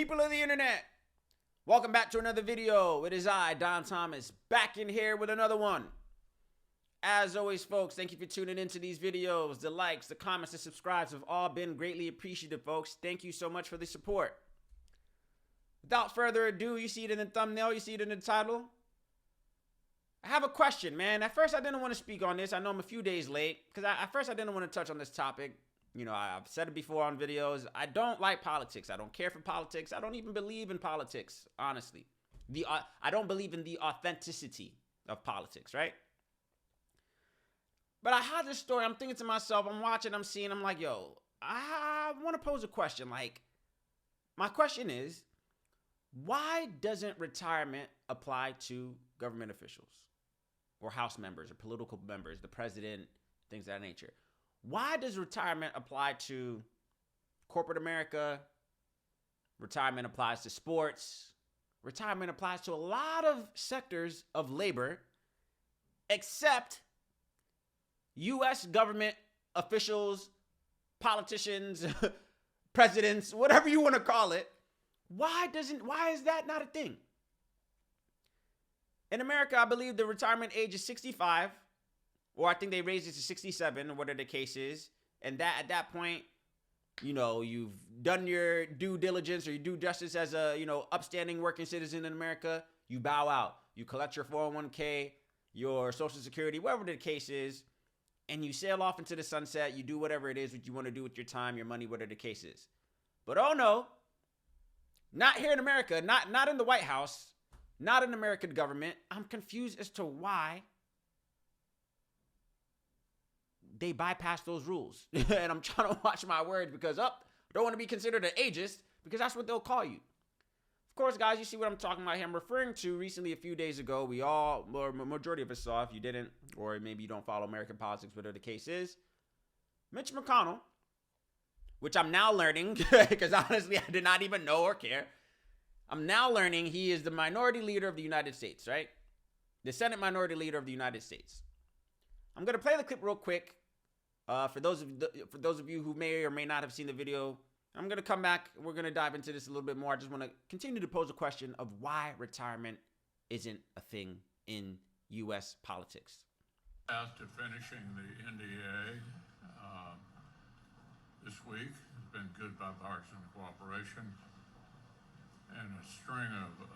People of the internet, welcome back to another video. It is I, Don Thomas, back in here with another one. As always, folks, thank you for tuning into these videos. The likes, the comments, the subscribes have all been greatly appreciated, folks. Thank you so much for the support. Without further ado, you see it in the thumbnail, you see it in the title. I have a question, man. At first, I didn't want to speak on this. I know I'm a few days late, because at first I didn't want to touch on this topic. You know, I've said it before on videos. I don't like politics. I don't care for politics. I don't even believe in politics, honestly. I don't believe in the authenticity of politics, right? But I had this story. I'm thinking to myself, I'm watching, I'm seeing, I'm like, yo, I want to pose a question. Like, my question is, why doesn't retirement apply to government officials or House members or political members, the president, things of that nature? Why does retirement apply to corporate America? Retirement applies to sports. Retirement applies to a lot of sectors of labor, except U.S. government officials, politicians, presidents, whatever you want to call it. Why is that not a thing? In America, I believe the retirement age is 65. Or I think they raised it to 67, or whatever the case is. And that at that point, you know, you've done your due diligence or your due justice as a, you know, upstanding working citizen in America. You bow out. You collect your 401k, your Social Security, whatever the case is, and you sail off into the sunset. You do whatever it is what you want to do with your time, your money, whatever the case is. But oh no, not here in America, not in the White House, not in the American government. I'm confused as to why they bypass those rules. And I'm trying to watch my words because don't want to be considered an ageist, because that's what they'll call you. Of course, guys, you see what I'm talking about here. I'm referring to recently, a few days ago, or majority of us saw, if you didn't, or maybe you don't follow American politics, whatever the case is, Mitch McConnell, which I'm now learning, because honestly, I did not even know or care. I'm now learning he is the minority leader of the United States, right? The Senate minority leader of the United States. I'm going to play the clip real quick. For those of you who may or may not have seen the video, I'm going to come back. We're going to dive into this a little bit more. I just want to continue to pose a question of why retirement isn't a thing in U.S. politics. After finishing the NDA this week, has been good bipartisan cooperation and a string of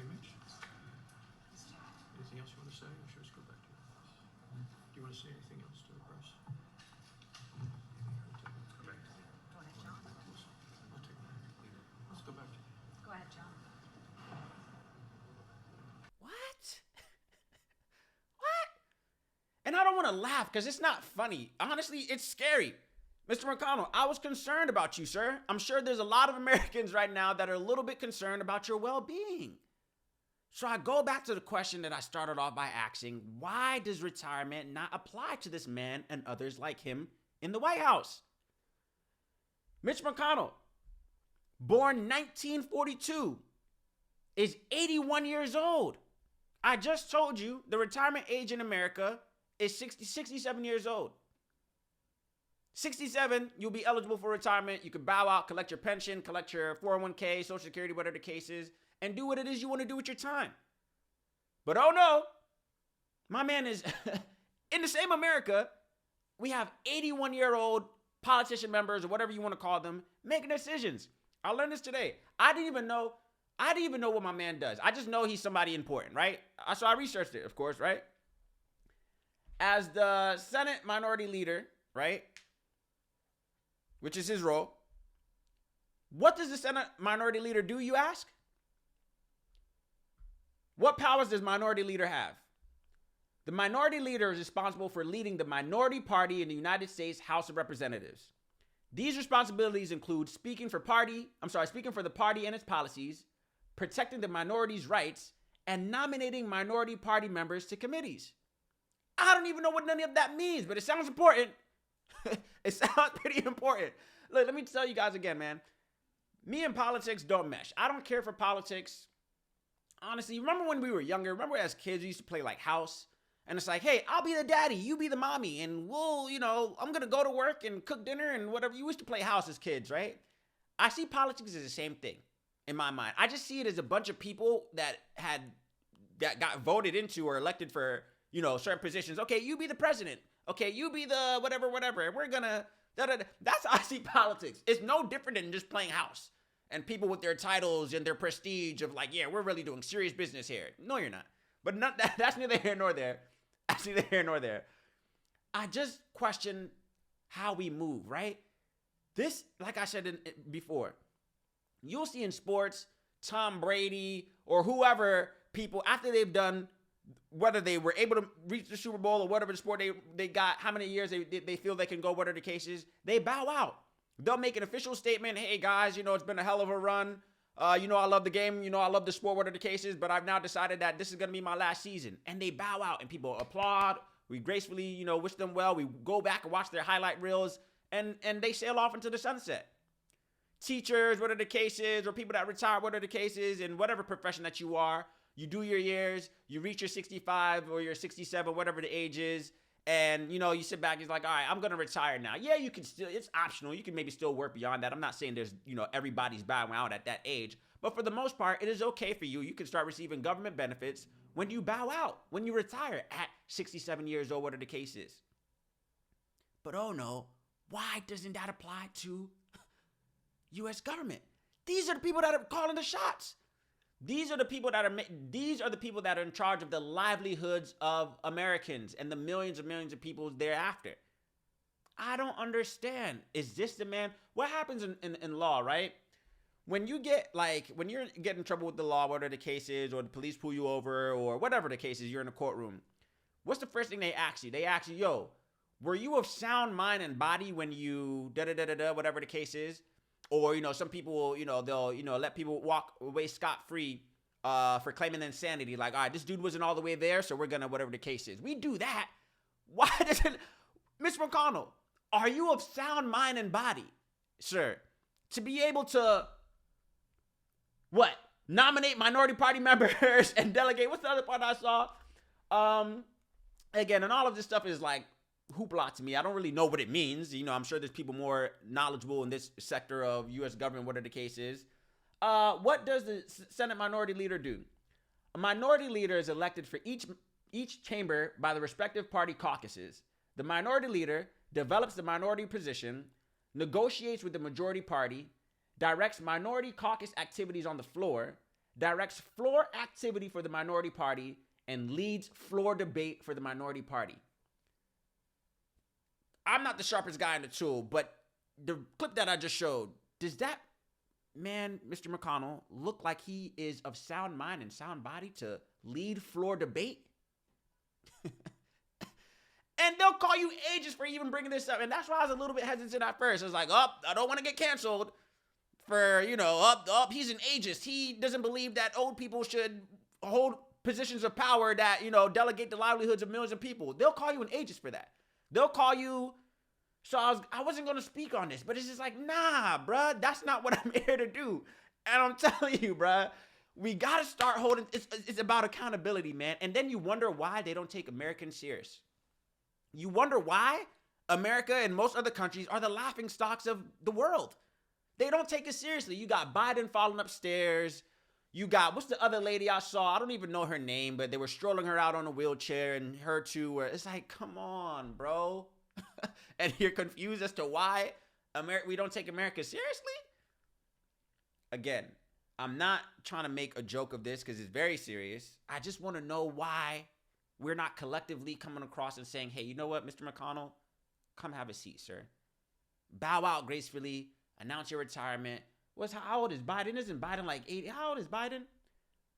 Mitch? Anything else you want to say, or should I just go back to your office? Do you want to say anything else to the press? Go back to you. Go ahead, John. I'll take it. Let's go back to you. Go ahead, John. What? What? And I don't want to laugh because it's not funny. Honestly, it's scary. Mr. McConnell, I was concerned about you, sir. I'm sure there's a lot of Americans right now that are a little bit concerned about your well-being. So I go back to the question that I started off by asking, why does retirement not apply to this man and others like him in the White House? Mitch McConnell, born 1942, is 81 years old. I just told you the retirement age in America is 67 years old. 67, you'll be eligible for retirement. You can bow out, collect your pension, collect your 401k, Social Security, whatever the case is, and do what it is you want to do with your time. But oh no, my man is in the same America. We have 81-year-old politician members, or whatever you want to call them, making decisions. I learned this today. I didn't even know what my man does. I just know he's somebody important, right? So I researched it, of course, right? As the Senate minority leader, right, which is his role, what does the Senate minority leader do, you ask? What powers does minority leader have? The minority leader is responsible for leading the minority party in the United States House of Representatives. These responsibilities include speaking for the party and its policies, protecting the minority's rights, and nominating minority party members to committees. I don't even know what none of that means, but it sounds important. It sounds pretty important. Look, let me tell you guys again, man. Me and politics don't mesh. I don't care for politics. Honestly, remember when we were younger? Remember as kids, we used to play like house? And it's like, hey, I'll be the daddy, you be the mommy, and we'll, I'm going to go to work and cook dinner and whatever. You used to play house as kids, right? I see politics as the same thing in my mind. I just see it as a bunch of people that got voted into or elected for, certain positions. Okay, you be the president. Okay, you be the whatever, and we're going to, that's how I see politics. It's no different than just playing house. And people with their titles and their prestige of like, yeah, we're really doing serious business here. No, you're not. But that's neither here nor there. That's neither here nor there. I just question how we move, right? This, like I said before, you'll see in sports, Tom Brady or whoever people, after they've done, whether they were able to reach the Super Bowl or whatever the sport they got, how many years they feel they can go, whatever the case is, they bow out. They'll make an official statement, hey guys, it's been a hell of a run. I love the game, I love the sport, whatever the case is, but I've now decided that this is going to be my last season. And they bow out and people applaud. We gracefully, wish them well. We go back and watch their highlight reels and they sail off into the sunset. Teachers, whatever the case is, or people that retire, whatever the case is, in whatever profession that you are, you do your years, you reach your 65 or your 67, whatever the age is, and, you sit back and it's like, all right, I'm going to retire now. Yeah, you can still, it's optional. You can maybe still work beyond that. I'm not saying there's, everybody's bowing out at that age. But for the most part, it is okay for you. You can start receiving government benefits when you bow out, when you retire at 67 years old, whatever the case is. But oh no, why doesn't that apply to U.S. government? These are the people that are calling the shots. These are the people that are in charge of the livelihoods of Americans and the millions and millions of people thereafter. I don't understand. Is this the man? What happens in law, right? When you're getting in trouble with the law, whatever the case is, or the police pull you over, or whatever the case is, you're in a courtroom. What's the first thing they ask you? They ask you, yo, were you of sound mind and body when you whatever the case is? Or, some people will, they'll, let people walk away scot-free for claiming insanity. Like, all right, this dude wasn't all the way there, so we're going to whatever the case is. We do that. Why doesn't... Mitch McConnell, are you of sound mind and body, sir, to be able to, nominate minority party members and delegate? What's the other part I saw? Again, and all of this stuff is like, hoopla to me. I don't really know what it means. I'm sure there's people more knowledgeable in this sector of U.S. government, whatever the case is. What does the Senate minority leader do? A minority leader is elected for each chamber by the respective party caucuses. The minority leader develops the minority position, negotiates with the majority party, directs minority caucus activities on the floor, directs floor activity for the minority party, and leads floor debate for the minority party. I'm not the sharpest guy in the tool, but the clip that I just showed, does that man, Mr. McConnell, look like he is of sound mind and sound body to lead floor debate? And they'll call you ageist for even bringing this up. And that's why I was a little bit hesitant at first. I was like, I don't want to get canceled for, he's an ageist. He doesn't believe that old people should hold positions of power that, delegate the livelihoods of millions of people. They'll call you an ageist for that. They'll call you. So I wasn't going to speak on this, but it's just like, nah, bruh, that's not what I'm here to do. And I'm telling you, bruh, we got to start holding, it's about accountability, man. And then you wonder why they don't take Americans serious. You wonder why America and most other countries are the laughing stocks of the world. They don't take it seriously. You got Biden falling upstairs. You got, what's the other lady I saw? I don't even know her name, but they were strolling her out on a wheelchair and her too. Where it's like, come on, bro. And you're confused as to why we don't take America seriously? Again, I'm not trying to make a joke of this because it's very serious. I just want to know why we're not collectively coming across and saying, hey, you know what, Mr. McConnell? Come have a seat, sir. Bow out gracefully. Announce your retirement. How old is Biden? Isn't Biden like 80? How old is Biden?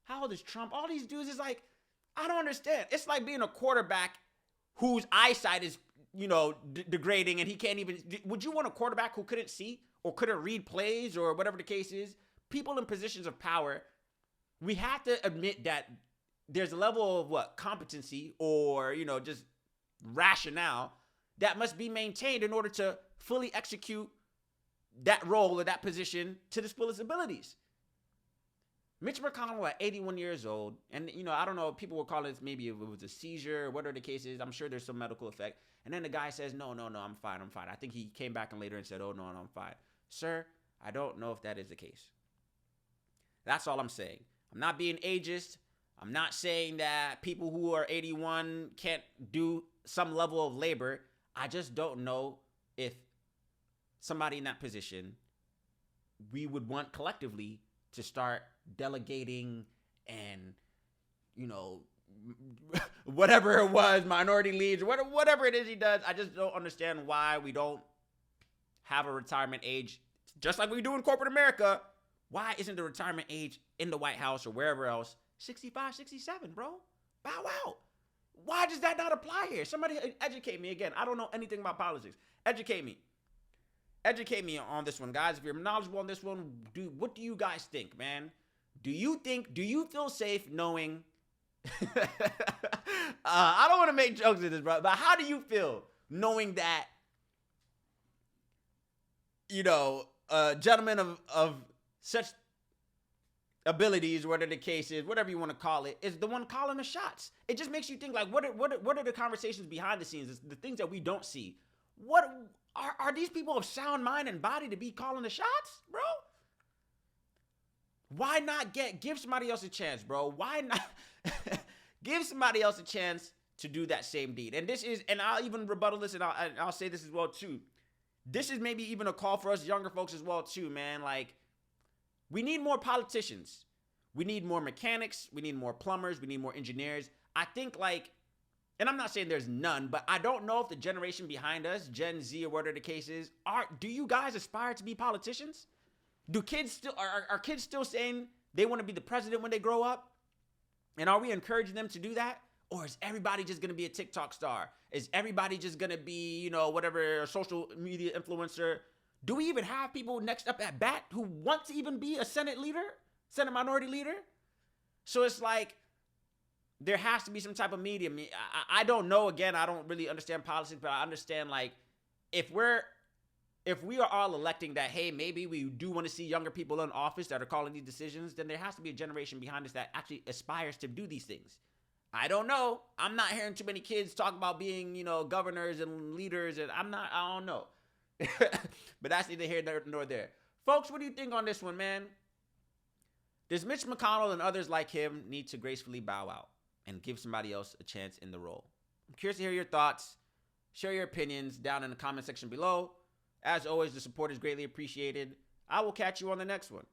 How old is Trump? All these dudes is like, I don't understand. It's like being a quarterback whose eyesight is, degrading and he can't even. Would you want a quarterback who couldn't see or couldn't read plays or whatever the case is? People in positions of power, we have to admit that there's a level of competency or, just rationale that must be maintained in order to fully execute that role or that position to the fullest abilities. Mitch McConnell at 81 years old, and I don't know, people will call it maybe if it was a seizure or whatever the case is. I'm sure there's some medical effect. And then the guy says, no, I'm fine. I think he came back and later and said, oh, no, I'm fine. Sir, I don't know if that is the case. That's all I'm saying. I'm not being ageist. I'm not saying that people who are 81 can't do some level of labor. I just don't know if somebody in that position, we would want collectively to start delegating and, whatever it was, minority leads, whatever it is he does. I just don't understand why we don't have a retirement age, just like we do in corporate America. Why isn't the retirement age in the White House or wherever else 65, 67, bro? Bow out. Why does that not apply here? Somebody educate me again. I don't know anything about politics. Educate me. Educate me on this one, guys. If you're knowledgeable on this one, what do you guys think, man? Do you feel safe knowing I don't want to make jokes of this, bro, but how do you feel knowing that a gentleman of such abilities, whatever the case is, whatever you want to call it, is the one calling the shots? It just makes you think, like, what are the conversations behind the scenes, the things that we don't see? What are these people of sound mind and body to be calling the shots, bro? Why not give somebody else a chance, bro? Why not give somebody else a chance to do that same deed? And I'll even rebuttal this, and I'll say this as well too. This is maybe even a call for us younger folks as well too, man. Like, we need more politicians. We need more mechanics. We need more plumbers. We need more engineers. I think, like, and I'm not saying there's none, but I don't know if the generation behind us, Gen Z or whatever the case is, do you guys aspire to be politicians? Do kids still, are kids still saying they want to be the president when they grow up? And are we encouraging them to do that? Or is everybody just going to be a TikTok star? Is everybody just going to be, whatever, a social media influencer? Do we even have people next up at bat who want to even be a Senate minority leader? So it's like, there has to be some type of medium. I don't know. Again, I don't really understand politics, but I understand, like, if we are all electing that, hey, maybe we do want to see younger people in office that are calling these decisions, then there has to be a generation behind us that actually aspires to do these things. I don't know. I'm not hearing too many kids talk about being, governors and leaders, and I don't know. But that's neither here nor there. Folks, what do you think on this one, man? Does Mitch McConnell and others like him need to gracefully bow out and give somebody else a chance in the role? I'm curious to hear your thoughts. Share your opinions down in the comment section below. As always, the support is greatly appreciated. I will catch you on the next one.